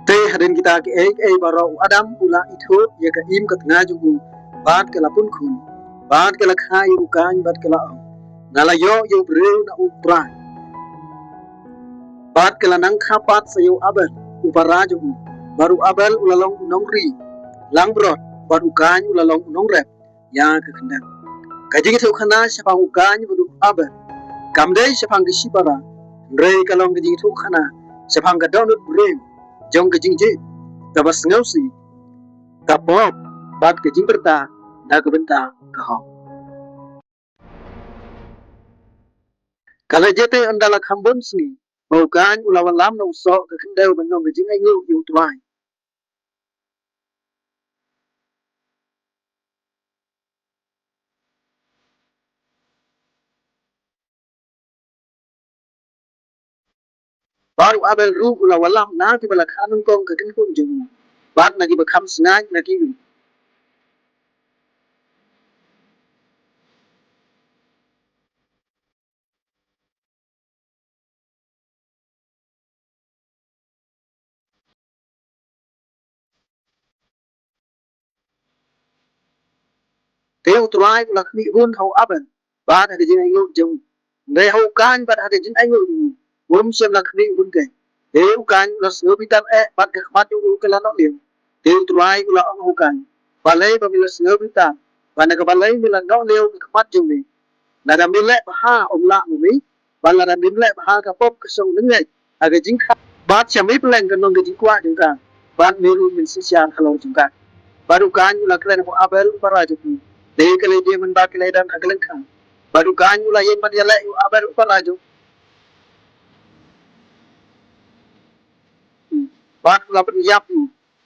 te haden kita ke baro adam ula itho ye ka im ka tna ju bat ke la pun khun bat ke la khai u kan bat ke la ngala yo breu na u pra bat ke la nang kha pat sayo abel u para ju baru abel ulalong nongri lang brot baru kan ulalong nong rep ya ka khanda ka jing thu khana sapang u kan bu abel kamdei sapang ki sibara re kalong ka jing thu khana sapang ka donut breu jong ke jing je tabas ngausi kapop bat ke jing berta da ke benta ka ho kala jete andala khambon sni bukan ulawan lam nong so ke kendau benong ke jing ai ngu yu tuai baru abel ru ulawan lam na ti bala khanung kong ke kin kun jing bat na ki bekham snai na ki teu tuai la khni run hau abel bat ke jing ai ngu jing ne hau kan bat ha jing ai ngu wum sem la khni run ke teu kan la snu bitan bat ke khmat yu ke la no lien teu tuai la ong hau kan balai ba mila snu bitan bana ka balai mila no leu ke khmat jing ni na da mila ha la mi bala da mila ha ka pop ke song ngai aga jing kha bat chami pleng ke nong ke jing kwa jing ka bat melu min si sian khalong jing ka baru kan la klen ko abel para ju de ke le de man ba ke le dan aglen kha baru kan la yen man ya la abel para ju bat la pen yap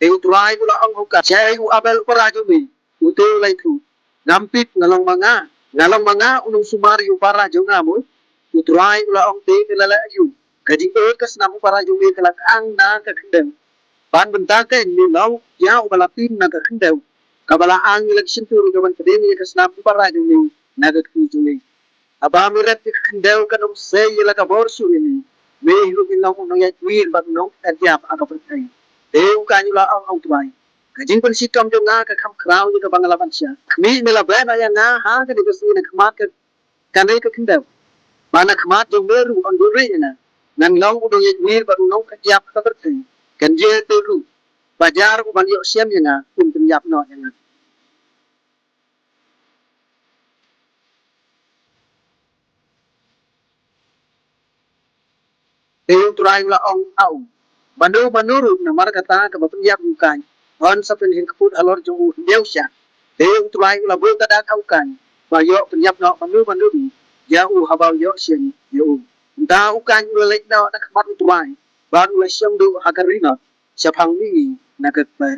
teu tuai la ong ho ka chai u abel para ju mi u teu lai thu nampit ngalong manga unung sumari u para ju ngamu u tuai la ong te ke la yu kaji kas namu para ju me kala ang na ka kendem ban benta ke ni lau ya u bala pin na ka kendem kabala ang election tu ka ban kede ni kas namu para ju me na ka ju me aba mi ret kendem ka no se yela ka bor su ni me hiru bin long no ya wir bak no ka tiap aka pertai teu ka ni la ong tuai kajing pen sitom jo nga ka kham krau ni ka bangalaban sia mi mela ba na ya nga ha ka di kasi na khmat ka kanai ka kendem mana khmat jo meru on dure na nan long do ye wir bak no ka tiap ka pertai kan je tu lu bajar ko ban yo siam ya nga pun tiap no ya nga teu turai la ong au manuru na mar kata ka bapun yap bukan on sa pen hin kput alor jo deu sya teu turai la bu ta da kau kan ba yo pen yap no manuru ya u habau yo sien yo da u kan lu lek no da kmat tuai ba lu syam du hakarina sa phang ni na ka pa